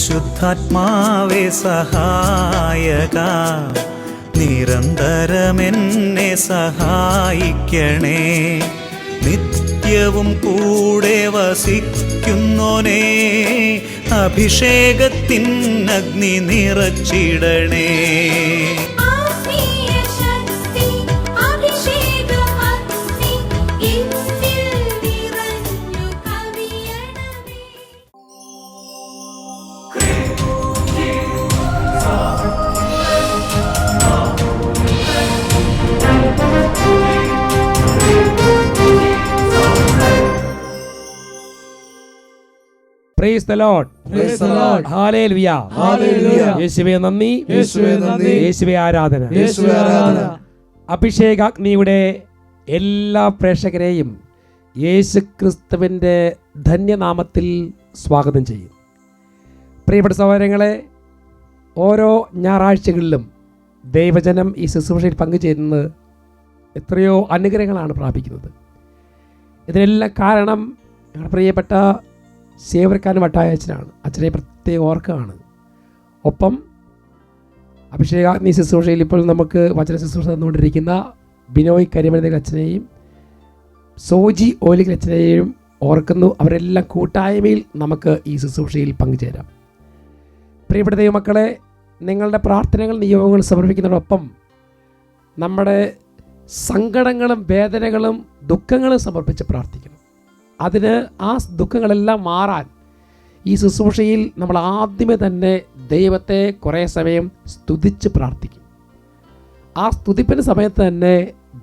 പരിശുദ്ധാത്മാവേ സഹായക, നിരന്തരമെന്നെ സഹായിക്കണേ. നിത്യവും കൂടെ വസിക്കുന്നോനേ, അഭിഷേകത്തിൻ അഗ്നി നിറച്ചിടണേ. Praise the Lord. Praise the Lord. Hallelujah. Hallelujah. യേശുവേ നന്ദി, യേശുവേ നന്ദി, യേശുവേ ആരാധന. യേശുവേ ആരാധന. അഭിഷേകാഗ്നിയുടെ എല്ലാ പ്രേക്ഷകരെയും യേശുക്രിസ്തുവിൻ്റെ ധന്യനാമത്തിൽ സ്വാഗതം ചെയ്യും. പ്രിയപ്പെട്ട സഹോദരങ്ങളെ, ഓരോ ഞായറാഴ്ചകളിലും ദൈവജനം ഈ ശുശ്രൂഷയിൽ പങ്കുചേരുന്നത് എത്രയോ അനുഗ്രഹങ്ങളാണ് പ്രാപിക്കുന്നത്. ഇതിനെല്ലാം കാരണം ഞങ്ങളുടെ പ്രിയപ്പെട്ട സേവർക്കാരൻ വട്ടായച്ചനാണ്. അച്ഛനെ പ്രത്യേകം ഓർക്കുകയാണ്. ഒപ്പം അഭിഷേകാഗ്നി ശുശ്രൂഷയിൽ ഇപ്പോൾ നമുക്ക് വചന ശുശ്രൂഷ തന്നുകൊണ്ടിരിക്കുന്ന ബിനോയ് കരിമരുന്നൽ അച്ഛനെയും സോജി ഓലിക്കൽ അച്ഛനെയും ഓർക്കുന്നു. അവരെല്ലാം കൂട്ടായ്മയിൽ നമുക്ക് ഈ ശുശ്രൂഷയിൽ പങ്കുചേരാം. പ്രിയപ്പെട്ട ദൈവമക്കളെ, നിങ്ങളുടെ പ്രാർത്ഥനകൾ നിയോഗങ്ങൾ സമർപ്പിക്കുന്നതോടൊപ്പം നമ്മുടെ സങ്കടങ്ങളും വേദനകളും ദുഃഖങ്ങളും സമർപ്പിച്ച് പ്രാർത്ഥിക്കണം. അതിന് ആ ദുഃഖങ്ങളെല്ലാം മാറാൻ ഈ ശുശ്രൂഷയിൽ നമ്മൾ ആദ്യമേ തന്നെ ദൈവത്തെ കുറേ സമയം സ്തുതിച്ച് പ്രാർത്ഥിക്കും. ആ സ്തുതിപ്പിൻ്റെ സമയത്ത് തന്നെ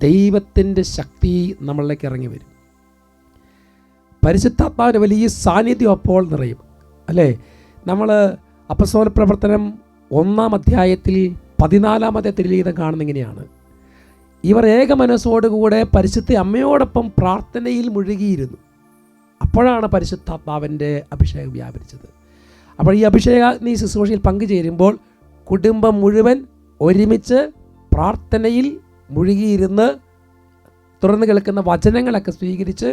ദൈവത്തിൻ്റെ ശക്തി നമ്മളിലേക്ക് ഇറങ്ങി വരും. പരിശുദ്ധാത്മാവിൻ്റെ വലിയ സാന്നിധ്യം അപ്പോൾ നിറയും. അല്ലേ? നമ്മൾ അപ്പസ്തോല പ്രവർത്തനം 1-ാം അധ്യായത്തിൽ 14-ാമത്തെ തിരുലിഖിതം കാണുന്ന ഇങ്ങനെയാണ്: ഇവർ ഏക മനസ്സോടുകൂടെ പരിശുദ്ധ അമ്മയോടൊപ്പം പ്രാർത്ഥനയിൽ മുഴുകിയിരുന്നു. അപ്പോഴാണ് പരിശുദ്ധാത്മാവിൻ്റെ അഭിഷേകം വ്യാപരിച്ചത്. അപ്പോൾ ഈ അഭിഷേകാഗ്നി ശുശ്രൂഷയിൽ പങ്കുചേരുമ്പോൾ കുടുംബം മുഴുവൻ ഒരുമിച്ച് പ്രാർത്ഥനയിൽ മുഴുകിയിരുന്ന് തുറന്നു കേൾക്കുന്ന വചനങ്ങളൊക്കെ സ്വീകരിച്ച്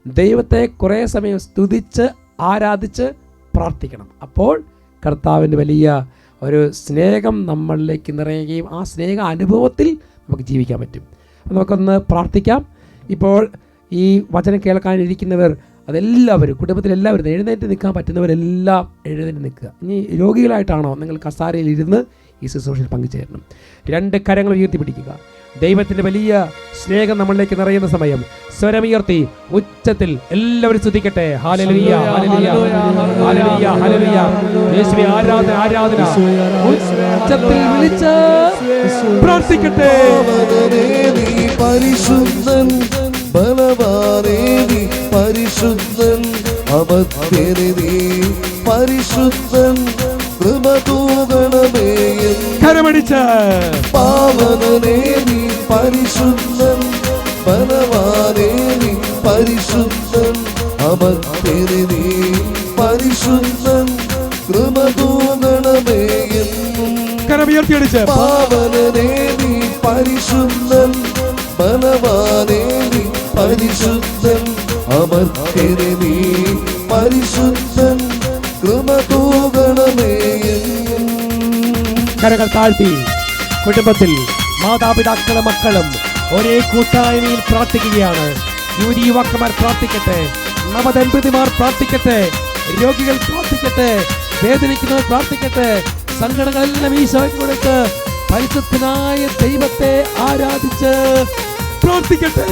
ദൈവത്തെ കുറേ സമയം സ്തുതിച്ച് ആരാധിച്ച് പ്രാർത്ഥിക്കണം. അപ്പോൾ കർത്താവിൻ്റെ വലിയ ഒരു സ്നേഹം നമ്മളിലേക്ക് നിറയുകയും ആ സ്നേഹ അനുഭവത്തിൽ നമുക്ക് ജീവിക്കാൻ പറ്റും. നമുക്കൊന്ന് പ്രാർത്ഥിക്കാം. ഇപ്പോൾ ഈ വചനം കേൾക്കാനിരിക്കുന്നവർ അതെല്ലാവരും, കുടുംബത്തിലെല്ലാവരും എഴുന്നേറ്റ് നിൽക്കാൻ പറ്റുന്നവരെല്ലാം എഴുന്നേറ്റ് നിൽക്കുക. ഇനി രോഗികളായിട്ടാണോ നിങ്ങൾ കസാരയിൽ ഇരുന്ന് ഈ ശുശ്രൂഷയിൽ പങ്കുചേരണം. 2 കരങ്ങൾ ഉയർത്തിപ്പിടിക്കുക. ദൈവത്തിൻ്റെ വലിയ സ്നേഹം നമ്മളിലേക്ക് നിറയുന്ന സമയം സ്വരമുയർത്തി ഉച്ചത്തിൽ എല്ലാവരും സ്തുതിക്കട്ടെ. ഹല്ലേലൂയ, ഹല്ലേലൂയ, ഹല്ലേലൂയ, ഹല്ലേലൂയ. യേശുവേ ആരാധന, ആരാധന. ഉച്ചത്തിൽ വിളിച്ച് പ്രാർത്ഥിക്കട്ടെ. പരിശുദ്ധൻ ബലവാനേ നീ പരിശുദ്ധൻ, അമർത്യനേ നീ പരിശുദ്ധൻ, കൃപ തൂകണമേ കരമടിച്ച്. പാവനനേ നീ പരിശുദ്ധൻ, ബലവാനേ നീ പരിശുദ്ധൻ, അമർത്യനേ നീ പരിശുദ്ധൻ, കൃപ തൂകണമേ എന്നും. കരമുയർത്തിയടിച്ച്. പാവനനേ നീ പരിശുദ്ധൻ, ബലവാനേ നീ പരിശുദ്ധൻ, അമർത്യനേ നീ പരിശുദ്ധൻ, കൃപ തൂകണമേ എന്നും. കരങ്ങൾ താഴ്ത്തി കുടുംബത്തിൽ മാതാപിതാക്കളും മക്കളും ഒരേ കൂട്ടായ്മയിൽ പ്രാർത്ഥിക്കുകയാണ്. യുവതിയുവാക്കന്മാർ പ്രാർത്ഥിക്കട്ടെ, നവദമ്പതിമാർ പ്രാർത്ഥിക്കട്ടെ, രോഗികൾ പ്രാർത്ഥിക്കട്ടെ, വേദനിക്കുന്നവർ പ്രാർത്ഥിക്കട്ടെ. സങ്കടങ്ങളെല്ലാം ഈശോയ്ക്ക് കൊടുത്ത് പരിശുദ്ധനായ ദൈവത്തെ ആരാധിച്ച് പ്രാർത്ഥിക്കട്ടെ.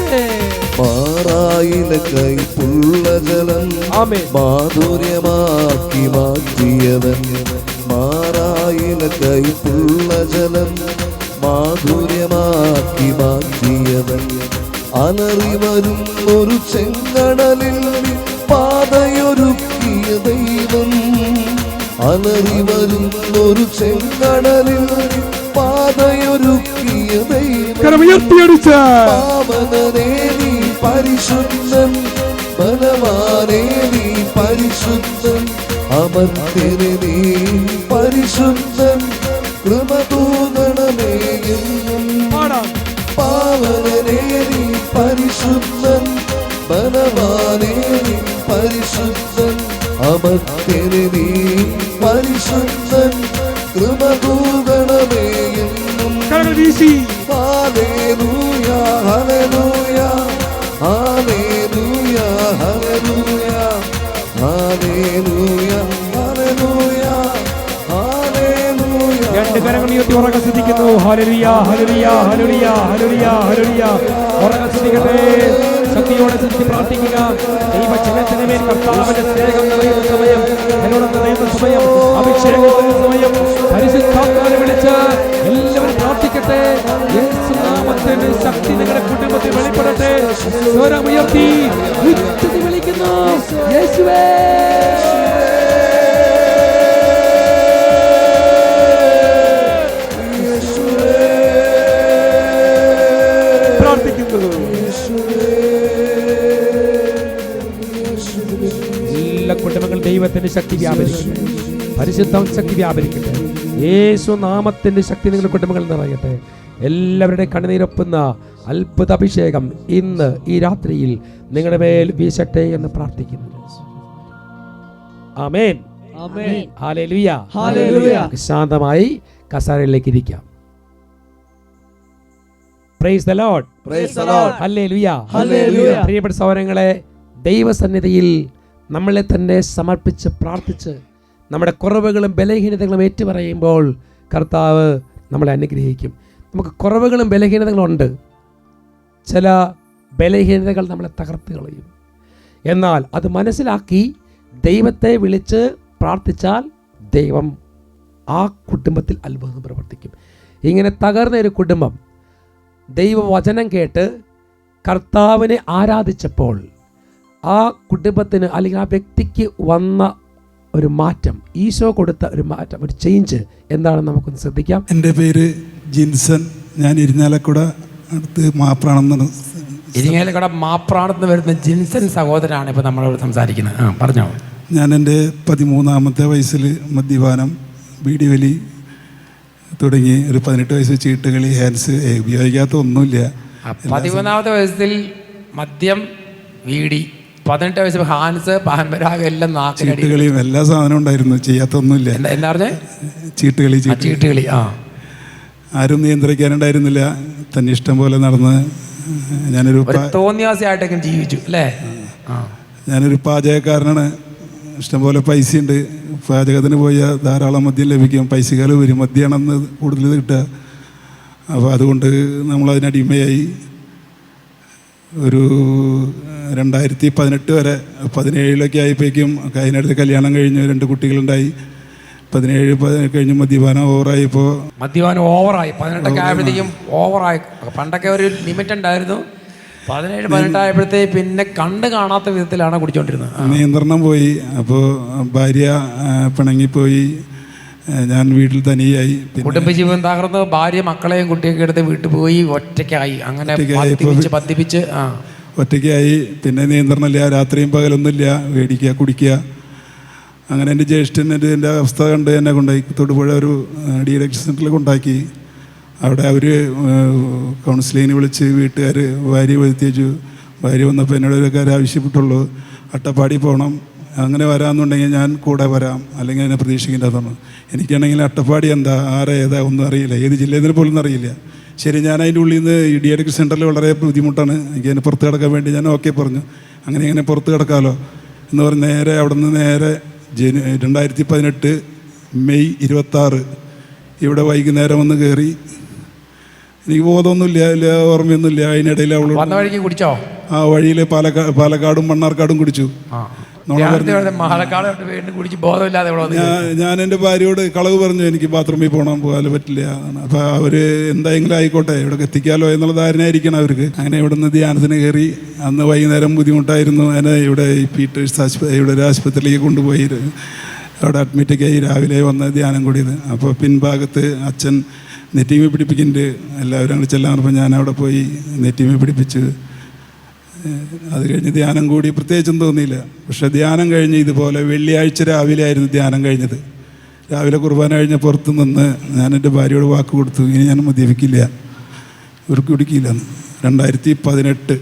മാറായില കൈപ്പുള്ള ജലം മാധുര്യമാക്കി മാറ്റിയവൻ, മാറായില കൈപ്പുള്ള ജലം മാധുര്യമാക്കി മാറ്റിയവൻ, അലറിവരും ഒരു ചെങ്കടലിൽ പാതയൊരുക്കിയ ദൈവം, അലറിവരും ഒരു ചെങ്കടലിൽ പാതയൊരുക്കിയ ദൈവം. പാവനനേ നീ പരിശുദ്ധൻ, ബലവാനേ നീ പരിശുദ്ധൻ, അമർത്യനേ നീ പരിശുദ്ധൻ, കൃപ തൂകണമേ എന്നും. പാവനനേ നീ പരിശുദ്ധൻ, ബലവാനേ നീ പരിശുദ്ധൻ, അമർത്യനേ നീ പരിശുദ്ധൻ കൃപ കൂകണമേ എന്നും കരങ്ങൾ വീശി ഹല്ലേലൂയ ഹല്ലേലൂയ ഹല്ലേലൂയ ഹല്ലേലൂയ ഹല്ലേലൂയ ഹല്ലേലൂയ ഹല്ലേലൂയ. രണ്ട് കരങ്ങൾ ഉയർത്തി ഉറക്കെ ശ്രദ്ധിക്കുന്നു. ഹല്ലേലൂയ ഹല്ലേലൂയ ഹല്ലേലൂയ ഹല്ലേലൂയ ഹല്ലേലൂയ. ഉറക്കെ ശ്രദ്ധിക്കട്ടെ. ശക്തിയോടെ ശ്രദ്ധിച്ച് പ്രാർത്ഥിക്കുക. ദൈവജനത്തിന് മേൽ കർത്താവിന്റെ സ്നേഹം നിറയുന്ന സമയം, എന്നോട് നിറയുന്ന സമയം, അഭിഷേകത്തിന്റെ സമയം, പരിശുദ്ധാത്മാവിനെ വിളിച്ച് എല്ലാവരും പ്രാർത്ഥിക്കട്ടെ. യേശുനാമത്തിന്റെ ശക്തി നിങ്ങളുടെ കുടുംബത്തിൽ വെളിപ്പെടട്ടെ. സ്വരമുയർത്തി ഉച്ചത്തിൽ വിളിക്കുന്നു, യേശുവേ. എല്ലാ കുടുംബങ്ങളും ദൈവത്തിന്റെ ശക്തി വ്യാപരിക്കട്ടെ. പരിശുദ്ധ ശക്തി വ്യാപരിക്കട്ടെ. യേശു നാമത്തിന്റെ ശക്തി നിങ്ങളുടെ കുടുംബങ്ങളിൽ നിറയട്ടെ. എല്ലാവരുടെയും കണ്ണുനീരൊപ്പുന്ന അത്ഭുത അഭിഷേകം ഇന്ന് ഈ രാത്രിയിൽ നിങ്ങളുടെ മേൽ വീശട്ടെ എന്ന് പ്രാർത്ഥിക്കുന്നു. ആമേൻ. ഹല്ലേലൂയ. ശാന്തമായി കസേരയിലേക്ക് ഇരിക്കാം. Praise the Lord. ഹല്ലേലൂയ. പ്രിയപ്പെട്ട സഹോദരങ്ങളെ, ദൈവസന്നിധിയിൽ നമ്മളെ തന്നെ സമർപ്പിച്ച് പ്രാർത്ഥിച്ച് നമ്മുടെ കുറവുകളും ബലഹീനതകളും ഏറ്റുപറയുമ്പോൾ കർത്താവ് നമ്മളെ അനുഗ്രഹിക്കും. നമുക്ക് കുറവുകളും ബലഹീനതകളും ഉണ്ട്. ചില ബലഹീനതകൾ നമ്മളെ തകർത്ത് കളയും. എന്നാൽ അത് മനസ്സിലാക്കി ദൈവത്തെ വിളിച്ച് പ്രാർത്ഥിച്ചാൽ ദൈവം ആ കുടുംബത്തിൽ അത്ഭുതം പ്രവർത്തിക്കും. ഇങ്ങനെ തകർന്ന ഒരു കുടുംബം ദൈവവചനം കേട്ട് കർത്താവിനെ ആരാധിച്ചപ്പോൾ ആ കുടുംബത്തിന് അല്ലെങ്കിൽ ആ വ്യക്തിക്ക് വന്ന ഒരു മാറ്റം, ഈശോ കൊടുത്ത ഒരു മാറ്റം, ഒരു ചേഞ്ച് എന്താണെന്ന് നമുക്കൊന്ന് ശ്രദ്ധിക്കാം. എൻ്റെ പേര് ജിൻസൺ. ഞാൻ ഇരിഞ്ഞാലക്കുട അടുത്ത് മാപ്രാണെന്നാണ്. ഇരിങ്ങാലക്കുട മാപ്രാണത്ത് വരുന്ന ജിൻസൺ സഹോദരനാണ് ഇപ്പോൾ നമ്മളോട് സംസാരിക്കുന്നത്. പറഞ്ഞോ. ഞാൻ എൻ്റെ 13-ാമത്തെ വയസ്സിൽ മദ്യപാനം, ബീഡി വലി തുടങ്ങി. ഒരു 18 വയസ്സ് ചീട്ടുകളി, ഹാൻസ് ഉപയോഗിക്കാത്ത ഒന്നുമില്ല. 13-ാമത്തെ വയസ്സിൽ മദ്യം, വീടി, 18 വയസ്സ് ഹാൻസ്, പാൻപരാഗം എല്ലാം ചീട്ടുകളിയും എല്ലാ സാധനവും ഉണ്ടായിരുന്നു. ചെയ്യാത്തൊന്നുമില്ല. എന്താ പറഞ്ഞേ? ചീട്ടുകളി. ആരും നിയന്ത്രിക്കാനുണ്ടായിരുന്നില്ല. തന്നെ ഇഷ്ടം പോലെ നടന്ന് ഞാനൊരു തോന്നിയാസമായിട്ടൊക്കെ ജീവിച്ചു അല്ലേ? ഞാനൊരു പാചകക്കാരനാണ്. ഇഷ്ടംപോലെ പൈസയുണ്ട്. പാചകത്തിന് പോയാൽ ധാരാളം മദ്യം ലഭിക്കും. പൈസക്കാൽ വരും. മദ്യമാണെന്ന് കൂടുതൽ കിട്ടുക. അപ്പോൾ അതുകൊണ്ട് നമ്മളതിനടിമയായി. ഒരു 2018 വരെ, 17 ആയപ്പോഴേക്കും അതിനടുത്ത് കല്യാണം കഴിഞ്ഞ് 2 കുട്ടികളുണ്ടായി. 17 കഴിഞ്ഞ് മദ്യപാനം ഓവറായിപ്പോൾ 18 ആയപ്പോഴത്തേക്കും ഓവറായി. പണ്ടൊക്കെ ഒരു ലിമിറ്റ് ഉണ്ടായിരുന്നു. 17-18 ആയപ്പോഴത്തേക്ക് പിന്നെ കണ്ട് കാണാത്ത വിധത്തിലാണ് കുടിച്ചോണ്ടിരുന്നത്. നിയന്ത്രണം പോയി. അപ്പോൾ ഭാര്യ പിണങ്ങിപ്പോയി. ഞാൻ വീട്ടിൽ തനിയായി. കുടുംബജീവൻ തകർന്ന് ഭാര്യ മക്കളെയും കുട്ടിയൊക്കെ എടുത്ത് വീട്ടിൽ പോയി ഒറ്റയ്ക്കായി. അങ്ങനെ പത്തിപ്പിച്ച് ഒറ്റയ്ക്കായി. പിന്നെ നിയന്ത്രണമില്ല. രാത്രിയും പകലൊന്നുമില്ല. മേടിക്കുക, കുടിക്കുക. അങ്ങനെ എൻ്റെ ജ്യേഷ്ഠൻ എൻ്റെ അവസ്ഥ കണ്ട് എന്നെ കൊണ്ടായി തൊടുപുഴ ഒരു ഡീലക്ഷൻ സെൻറ്ററിൽ കൊണ്ടാക്കി. അവിടെ അവർ കൗൺസിലിങ്ങിന് വിളിച്ച് വീട്ടുകാർ ഭാര്യ വരുത്തിച്ചു. ഭാര്യ വന്നപ്പോൾ എന്നോട് ഒരു കാര്യം ആവശ്യപ്പെട്ടുള്ളൂ, അട്ടപ്പാടി പോകണം. അങ്ങനെ വരാമെന്നുണ്ടെങ്കിൽ ഞാൻ കൂടെ വരാം, അല്ലെങ്കിൽ എന്നെ പ്രതീക്ഷിക്കേണ്ടതാണ്. എനിക്കാണെങ്കിൽ അട്ടപ്പാടി എന്താ, ഏതാ ഒന്നും അറിയില്ല. ഏത് ജില്ലയിൽ പോലും അറിയില്ല. ശരി, ഞാൻ അതിൻ്റെ ഉള്ളിൽ നിന്ന് ഈ ഡീലക്ഷൻ സെൻറ്ററിൽ വളരെ ബുദ്ധിമുട്ടാണ്. എനിക്ക് അതിന് പുറത്ത് കിടക്കാൻ വേണ്ടി ഞാൻ ഓക്കെ പറഞ്ഞു. അങ്ങനെ പുറത്ത് കിടക്കാമല്ലോ എന്ന് പറഞ്ഞ് നേരെ അവിടെ നിന്ന് നേരെ 2018 മെയ് 26 ഇവിടെ വൈകുന്നേരം വന്ന് കയറി. എനിക്ക് ബോധമൊന്നുമില്ല, ഓർമ്മയൊന്നുമില്ല. അതിനിടയിൽ അവൾ കുടിച്ചോ? ആ വഴിയിൽ പാലക്കാടും മണ്ണാർക്കാടും കുടിച്ചു. ഞാൻ എൻ്റെ ഭാര്യയോട് കളവ് പറഞ്ഞു, എനിക്ക് ബാത്റൂമിൽ പോകാൻ പറ്റില്ല. അപ്പോൾ അവർ എന്തായെങ്കിലും ആയിക്കോട്ടെ, ഇവിടെ എത്തിക്കാമല്ലോ എന്നുള്ള ധാരണയായിരിക്കണം അവർക്ക്. അങ്ങനെ ഇവിടെ നിന്ന് ധ്യാനത്തിന് കയറി. അന്ന് വൈകുന്നേരം ബുദ്ധിമുട്ടായിരുന്നു. എന്നെ ഇവിടെ ഈ പീറ്റേഴ്സ് ഇവിടെ ഒരു ആശുപത്രിയിലേക്ക് കൊണ്ടുപോയി അവിടെ അഡ്മിറ്റൊക്കെ ആയി. രാവിലെ വന്ന് ധ്യാനം കൂടിയത്. അപ്പോൾ പിൻഭാഗത്ത് അച്ഛൻ നെറ്റിമി പിടിപ്പിക്കുന്നുണ്ട്. എല്ലാവരും അങ്ങോട്ട് ചെല്ലാൻ പറഞ്ഞപ്പോൾ ഞാൻ അവിടെ പോയി നെറ്റിമി പിടിപ്പിച്ച് അത് കഴിഞ്ഞ് ധ്യാനം കൂടി. പ്രത്യേകിച്ചൊന്നും തോന്നിയില്ല. പക്ഷേ ധ്യാനം കഴിഞ്ഞ് ഇതുപോലെ വെള്ളിയാഴ്ച രാവിലെ ആയിരുന്നു ധ്യാനം കഴിഞ്ഞത്. രാവിലെ കുർബാന കഴിഞ്ഞ് പുറത്ത് നിന്ന് ഞാൻ എൻ്റെ ഭാര്യയോട് വാക്ക് കൊടുത്തു, ഇനി ഞാൻ മദ്യപിക്കില്ല, ഒരു കുടിക്കില്ല. 2018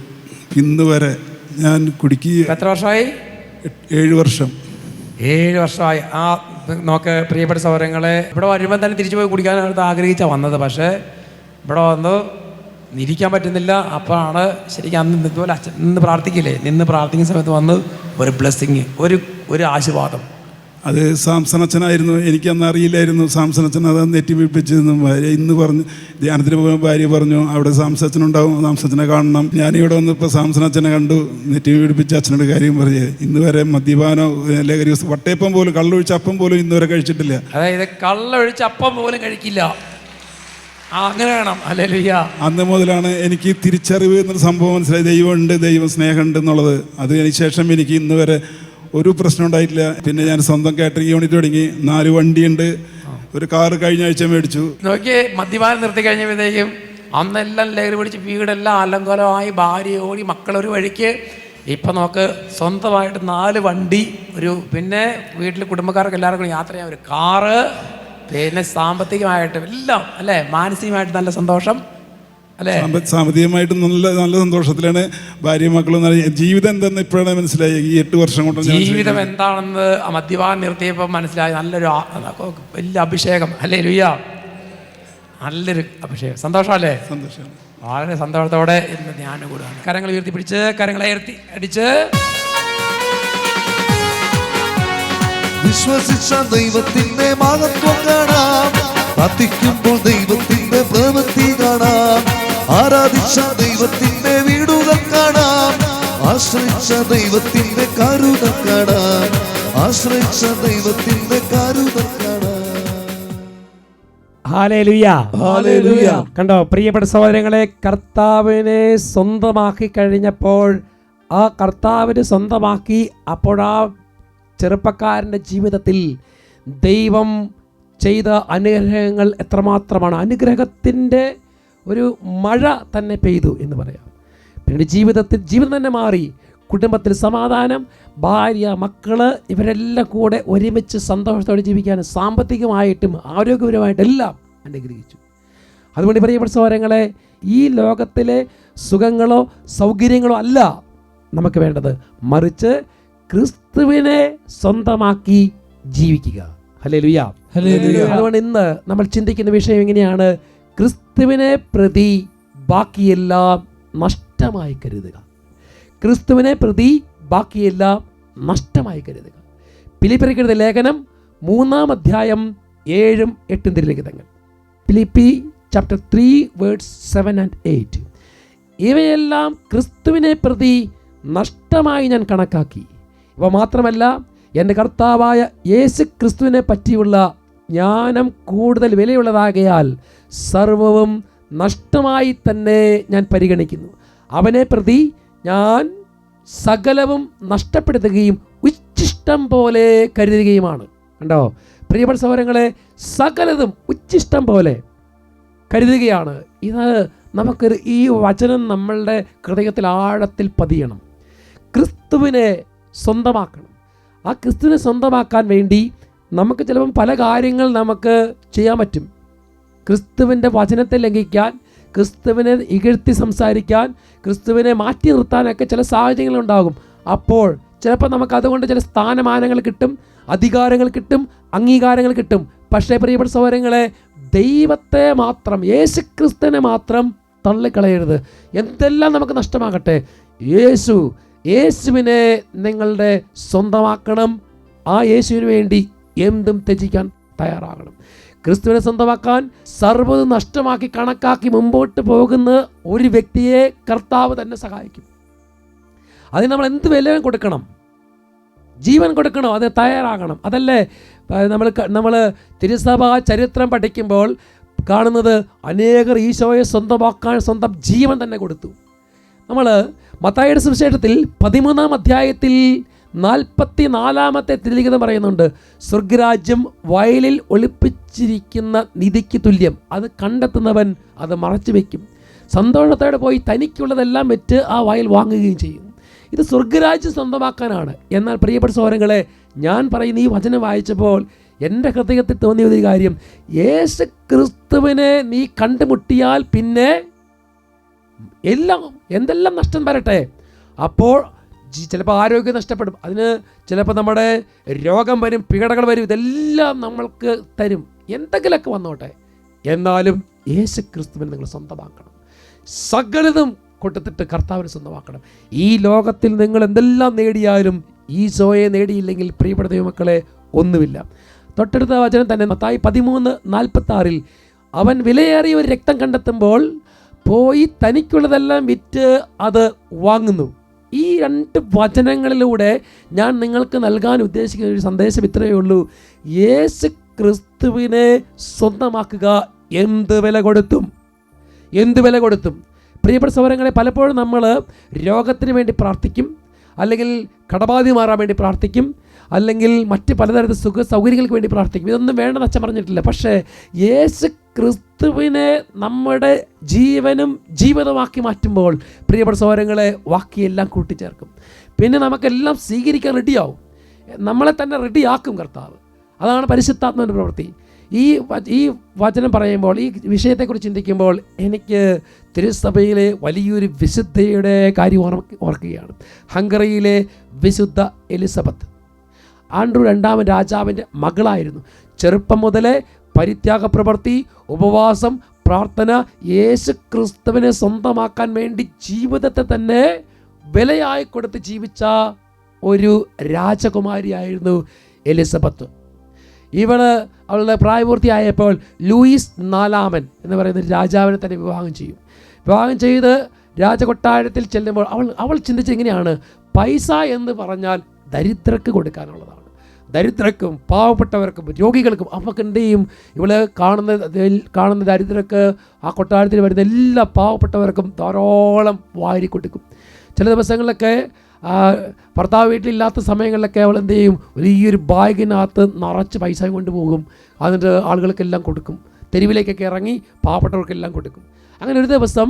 ഇന്ന് വരെ ഞാൻ കുടിക്കുക. എത്ര വർഷമായി? 7 വർഷം. 7 വർഷമായി. നോക്ക് പ്രിയപ്പെട്ട സഹോദരങ്ങളെ, ഇവിടെ വരുമ്പോൾ തന്നെ തിരിച്ചു പോയി കുടിക്കാനായിട്ട് ആഗ്രഹിച്ചാണ് വന്നത്. പക്ഷേ ഇവിടെ വന്ന് ഇരിക്കാൻ പറ്റുന്നില്ല. അപ്പോഴാണ് ശരിക്കും അന്ന് ഇതുപോലെ അച്ഛൻ നിന്ന് പ്രാർത്ഥിക്കില്ലേ, നിന്ന് പ്രാർത്ഥിക്കുന്ന സമയത്ത് വന്ന് ഒരു ബ്ലെസ്സിങ്, ഒരു ആശീർവാദം. അത് സാംസൺ അച്ഛനായിരുന്നു. എനിക്കന്ന് അറിയില്ലായിരുന്നു സാംസൺ അച്ഛൻ അത് നെറ്റി പിടിപ്പിച്ചതെന്നും. ഭാര്യ ഇന്ന് പറഞ്ഞു, ധ്യാനത്തിന് പോകുമ്പോൾ ഭാര്യ പറഞ്ഞു അവിടെ സാംസൺ അച്ഛനുണ്ടാവും, സാംസൺ അച്ഛനെ കാണണം. ഞാനിവിടെ വന്നപ്പോൾ സാംസൺ അച്ഛനെ കണ്ടു, നെറ്റി പിടിപ്പിച്ച അച്ഛനോട് കാര്യം പറഞ്ഞ്. ഇന്ന് വരെ മദ്യപാനോ ലഹരി വട്ടയപ്പം പോലും, കള്ളൊഴിച്ച അപ്പം പോലും ഇന്ന് വരെ കഴിച്ചിട്ടില്ല. അതായത് കള്ളൊഴിച്ച അപ്പം പോലും കഴിക്കില്ല. അങ്ങനെ വേണം. ഹല്ലേലൂയ. അന്ന് മുതലാണ് എനിക്ക് തിരിച്ചറിവ് എന്നൊരു സംഭവം മനസ്സിലായി. ദൈവമുണ്ട്, ദൈവം സ്നേഹമുണ്ട് എന്നുള്ളത്. അതിന് ശേഷം എനിക്ക് ഇന്ന് വരെ ഒരു പ്രശ്നം ഉണ്ടായിട്ടില്ല. പിന്നെ ഞാൻ സ്വന്തം കാറ്ററിംഗ് യൂണിറ്റ് തുടങ്ങി. 4 വണ്ടിയുണ്ട്. ഒരു കാറ് കഴിഞ്ഞ ആഴ്ച മേടിച്ചു. നോക്കിയേ, മദ്യപാനം നിർത്തി കഴിഞ്ഞപ്പോഴത്തേക്കും അന്നെല്ലാം ലഹരി പിടിച്ച് വീടെല്ലാം അലങ്കോലമായി, ഭാര്യ ഓടി, മക്കളൊരു വഴിക്ക്. ഇപ്പം നോക്ക്, സ്വന്തമായിട്ട് 4 വണ്ടി, പിന്നെ വീട്ടിൽ കുടുംബക്കാർക്ക് എല്ലാവർക്കും യാത്ര ചെയ്യാൻ ഒരു കാറ്, പിന്നെ സാമ്പത്തികമായിട്ടും എല്ലാം അല്ലേ, മാനസികമായിട്ട് നല്ല സന്തോഷം അല്ലേ. സാമ്പത്തികമായിട്ട് നല്ല നല്ല സന്തോഷത്തിലാണ്. ഭാര്യ മക്കളും. ജീവിതം എന്തെന്ന് ഇപ്പോഴാണ് മനസ്സിലായി. ഈ 8 വർഷം കൊണ്ട് ജീവിതം എന്താണെന്ന് മദ്യപാനം നിർത്തിയപ്പോൾ മനസ്സിലായി. നല്ലൊരു വലിയ അഭിഷേകം. ഹല്ലേലൂയ. നല്ലൊരു അഭിഷേകം. സന്തോഷം അല്ലേ? സന്തോഷം. വളരെ സന്തോഷത്തോടെ ഇന്ന് ധ്യാനം കൂടുകയാണ്. കരങ്ങൾ ഉയർത്തിപ്പിടിച്ച്, കരങ്ങളെ അടിച്ച് വിശ്വസിച്ച ദൈവത്തിന്റെ മഹത്വം കാണാം, പ്രാർത്ഥിക്കുമ്പോൾ ദൈവത്തിന്റെ പ്രവൃത്തി കാണാം, ആരാധിച്ച ദൈവത്തിന്റെ വീടുകൾ കാണാം, ആശ്രയിച്ച ദൈവത്തിന്റെ കരുണ കാണാം, ആശ്രയിച്ച ദൈവത്തിന്റെ കരുണ കാണാം. ഹല്ലേലൂയ. ഹല്ലേലൂയ. കണ്ടോ പ്രിയപ്പെട്ട സഹോദരങ്ങളെ, കർത്താവിനെ സ്വന്തമാക്കി കഴിഞ്ഞപ്പോൾ, ആ കർത്താവിനെ സ്വന്തമാക്കി അപ്പോഴാ ചെറുപ്പക്കാരൻ്റെ ജീവിതത്തിൽ ദൈവം ചെയ്ത അനുഗ്രഹങ്ങൾ എത്രമാത്രമാണ്. അനുഗ്രഹത്തിൻ്റെ ഒരു മഴ തന്നെ പെയ്തു എന്ന് പറയാം. പിന്നീട് ജീവിതം തന്നെ മാറി. കുടുംബത്തിൽ സമാധാനം, ഭാര്യ, മക്കള് ഇവരെല്ലാം കൂടെ ഒരുമിച്ച് സന്തോഷത്തോടെ ജീവിക്കാനും സാമ്പത്തികമായിട്ടും ആരോഗ്യപരമായിട്ടും എല്ലാം അനുഗ്രഹിച്ചു. അതുകൊണ്ട് പ്രിയപ്പെട്ട സഹോദരങ്ങളെ, ഈ ലോകത്തിലെ സുഖങ്ങളോ സൗകര്യങ്ങളോ അല്ല നമുക്ക് വേണ്ടത്, മറിച്ച് ക്രിസ്തുവിനെ സ്വന്തമാക്കി ജീവിക്കുക. ഹല്ലേലൂയ. അതുകൊണ്ട് ഇന്ന് നമ്മൾ ചിന്തിക്കുന്ന വിഷയം എങ്ങനെയാണ്? ക്രിസ്തുവിനെ പ്രതി ബാക്കിയെല്ലാം നഷ്ടമായി കരുതുക. ക്രിസ്തുവിനെ പ്രതി ബാക്കിയെല്ലാം നഷ്ടമായി കരുതുക. ഫിലിപ്പിയർക്കെഴുതിയ ലേഖനം 3-ാം അധ്യായം 7-8 തിരുലിഖിതങ്ങൾ. ഫിലിപ്പി ചാപ്റ്റർ 3 വേർഡ്സ് 7 and 8. ഇവയെല്ലാം ക്രിസ്തുവിനെ പ്രതി നഷ്ടമായി ഞാൻ കണക്കാക്കി. ഇവ മാത്രമല്ല, എൻ്റെ കർത്താവായ യേശു ക്രിസ്തുവിനെ പറ്റിയുള്ള ജ്ഞാനം കൂടുതൽ വിലയുള്ളതാകയാൽ സർവവും നഷ്ടമായി തന്നെ ഞാൻ പരിഗണിക്കുന്നു. അവനെ പ്രതി ഞാൻ സകലവും നഷ്ടപ്പെടുത്തുകയും ഉച്ഛിഷ്ടം പോലെ കരുതുകയുമാണ്. കണ്ടോ പ്രിയപ്പെട്ട സഹോദരങ്ങളെ, സകലതും ഉച്ഛിഷ്ടം പോലെ കരുതുകയാണ്. ഇത് നമുക്കൊരു ഈ വചനം നമ്മളുടെ ഹൃദയത്തിൽ ആഴത്തിൽ പതിയണം. ക്രിസ്തുവിനെ സ്വന്തമാക്കണം. ആ ക്രിസ്തുവിനെ സ്വന്തമാക്കാൻ വേണ്ടി നമുക്ക് ചിലപ്പം പല കാര്യങ്ങൾ നമുക്ക് ചെയ്യാൻ പറ്റും. ക്രിസ്തുവിൻ്റെ വചനത്തെ ലംഘിക്കാൻ, ക്രിസ്തുവിനെ ഇകഴ്ത്തി സംസാരിക്കാൻ, ക്രിസ്തുവിനെ മാറ്റി നിർത്താനൊക്കെ ചില സാഹചര്യങ്ങളുണ്ടാകും. അപ്പോൾ ചിലപ്പോൾ നമുക്ക് അതുകൊണ്ട് ചില സ്ഥാനമാനങ്ങൾ കിട്ടും, അധികാരങ്ങൾ കിട്ടും, അംഗീകാരങ്ങൾ കിട്ടും. പക്ഷേ പ്രിയപ്പെട്ട സഹോദരങ്ങളെ, ദൈവത്തെ മാത്രം, യേശുക്രിസ്തുവിനെ മാത്രം തള്ളിക്കളയരുത്. എന്തെല്ലാം നമുക്ക് നഷ്ടമാകട്ടെ, യേശുവിനെ നിങ്ങളുടെ സ്വന്തമാക്കണം. ആ യേശുവിന് വേണ്ടി എന്തും ത്യജിക്കാൻ തയ്യാറാകണം. ക്രിസ്തുവിനെ സ്വന്തമാക്കാൻ സർവ്വതും നഷ്ടമാക്കി കണക്കാക്കി മുമ്പോട്ട് പോകുന്ന ഒരു വ്യക്തിയെ കർത്താവ് തന്നെ സഹായിക്കും. അതിന് നമ്മൾ എന്ത് വില കൊടുക്കണം? ജീവൻ കൊടുക്കണോ? അത് തയ്യാറാകണം. അതല്ലേ നമ്മൾ തിരുസഭ ചരിത്രം പഠിക്കുമ്പോൾ കാണുന്നത്, അനേകർ ഈശോയെ സ്വന്തമാക്കാൻ സ്വന്തം ജീവൻ തന്നെ കൊടുത്തു. നമ്മൾ മത്തായിയുടെ സുവിശേഷത്തിൽ 13-ാം അധ്യായത്തിൽ 44-ാമത്തെ തിരുലിഖിതം പറയുന്നുണ്ട്, സ്വർഗരാജ്യം വയലിൽ ഒളിപ്പിച്ചിരിക്കുന്ന നിധിക്ക് തുല്യം, അത് കണ്ടെത്തുന്നവൻ അത് മറച്ചു വയ്ക്കും. സന്തോഷത്തോടെ പോയി തനിക്കുള്ളതെല്ലാം വെച്ച് ആ വയൽ വാങ്ങുകയും ചെയ്യും. ഇത് സ്വർഗരാജ്യം സ്വന്തമാക്കാനാണ്. എന്നാൽ പ്രിയപ്പെട്ട സഹോദരങ്ങളെ, ഞാൻ പറയുന്ന ഈ വചനം വായിച്ചപ്പോൾ എൻ്റെ ഹൃദയത്തിൽ തോന്നിയ ഒരു കാര്യം, യേശു ക്രിസ്തുവിനെ നീ കണ്ടുമുട്ടിയാൽ പിന്നെ എന്തെല്ലാം നഷ്ടം വരട്ടെ, അപ്പോൾ ചിലപ്പോൾ ആരോഗ്യം നഷ്ടപ്പെടും, അതിന് ചിലപ്പോൾ നമ്മുടെ രോഗം വരും, പീഡകൾ വരും, ഇതെല്ലാം നമ്മൾക്ക് തരും, എന്തെങ്കിലുമൊക്കെ വന്നോട്ടെ. എന്നാലും യേശു ക്രിസ്തുവിനെ നിങ്ങൾ സ്വന്തമാക്കണം. സകലതും കൊടുത്തിട്ട് കർത്താവിനെ സ്വന്തമാക്കണം. ഈ ലോകത്തിൽ നിങ്ങൾ എന്തെല്ലാം നേടിയാലും ഈശോയെ നേടിയില്ലെങ്കിൽ പ്രിയപ്പെട്ട ദൈവമക്കളെ ഒന്നുമില്ല. തൊട്ടടുത്ത വചനം തന്നെ മത്തായി 13:46 അവൻ വിലയേറിയ ഒരു രക്തം കണ്ടെത്തുമ്പോൾ പോയി തനിക്കുള്ളതെല്ലാം വിറ്റ് അത് വാങ്ങുന്നു. ഈ 2 വചനങ്ങളിലൂടെ ഞാൻ നിങ്ങൾക്ക് നൽകാൻ ഉദ്ദേശിക്കുന്ന ഒരു സന്ദേശം ഇത്രയേ ഉള്ളൂ: യേശു ക്രിസ്തുവിനെ സ്വന്തമാക്കുക. എന്ത് വില കൊടുത്തും, എന്ത് വില കൊടുത്തും. പ്രിയപ്പെട്ട സഹോദരങ്ങളെ, പലപ്പോഴും നമ്മൾ രോഗത്തിന് വേണ്ടി പ്രാർത്ഥിക്കും, അല്ലെങ്കിൽ കടബാധ മാറാൻ വേണ്ടി പ്രാർത്ഥിക്കും, അല്ലെങ്കിൽ മറ്റ് പലതരത്തിൽ സുഖ സൗകര്യങ്ങൾക്ക് വേണ്ടി പ്രാർത്ഥിക്കും. ഇതൊന്നും വേണ്ടെന്ന് അച്ഛൻ പറഞ്ഞിട്ടില്ല. പക്ഷേ യേശു ക്രിസ്തുവിനെ നമ്മുടെ ജീവനും ജീവിതമാക്കി മാറ്റുമ്പോൾ പ്രിയപ്പെട്ട സഹോദരങ്ങളെ ബാക്കിയെല്ലാം കൂട്ടിച്ചേർക്കും. പിന്നെ നമുക്കെല്ലാം സ്വീകരിക്കാൻ റെഡിയാവും, നമ്മളെ തന്നെ റെഡിയാക്കും കർത്താവ്. അതാണ് പരിശുദ്ധാത്മാവിൻ്റെ പ്രവൃത്തി. ഈ വചനം പറയുമ്പോൾ, ഈ വിഷയത്തെക്കുറിച്ച് ചിന്തിക്കുമ്പോൾ എനിക്ക് തിരുസഭയിലെ വലിയൊരു വിശുദ്ധയുടെ കാര്യം ഓർക്കുകയാണ്. ഹംഗറിയിലെ വിശുദ്ധ എലിസബത്ത് ആൻഡ്രൂ 2 രാജാവിൻ്റെ മകളായിരുന്നു. ചെറുപ്പം മുതലേ പരിത്യാഗ പ്രവൃത്തി, ഉപവാസം, പ്രാർത്ഥന, യേശു ക്രിസ്തുവിനെ സ്വന്തമാക്കാൻ വേണ്ടി ജീവിതത്തെ തന്നെ വിലയായി കൊടുത്ത് ജീവിച്ച ഒരു രാജകുമാരിയായിരുന്നു എലിസബത്ത്. അവളുടെ പ്രായപൂർത്തിയായപ്പോൾ ലൂയിസ് 4 എന്ന് പറയുന്ന രാജാവിനെ തന്നെ വിവാഹം ചെയ്യും. വിവാഹം ചെയ്ത് രാജകൊട്ടാരത്തിൽ ചെല്ലുമ്പോൾ അവൾ ചിന്തിച്ചെങ്ങനെയാണ്, പൈസ എന്ന് പറഞ്ഞാൽ ദരിദ്രർക്ക് കൊടുക്കാനുള്ളതാണ്. ദരിദ്രർക്കും പാവപ്പെട്ടവർക്കും രോഗികൾക്കും അവർക്ക് എന്ത് ചെയ്യും, ഇവള് കാണുന്ന ദരിദ്രർക്ക്, ആ കൊട്ടാരത്തിൽ വരുന്ന എല്ലാ പാവപ്പെട്ടവർക്കും ധാരാളം വാരി കൊടുക്കും. ചില ദിവസങ്ങളിലൊക്കെ ഭർത്താവ് വീട്ടിലില്ലാത്ത സമയങ്ങളിലൊക്കെ അവൾ എന്ത് ചെയ്യും, വലിയൊരു ബാഗിനകത്ത് നിറച്ച് പൈസ കൊണ്ടുപോകും. അതിൻ്റെ ആളുകൾക്കെല്ലാം കൊടുക്കും. തെരുവിലേക്കൊക്കെ ഇറങ്ങി പാവപ്പെട്ടവർക്കെല്ലാം കൊടുക്കും. അങ്ങനെ ഒരു ദിവസം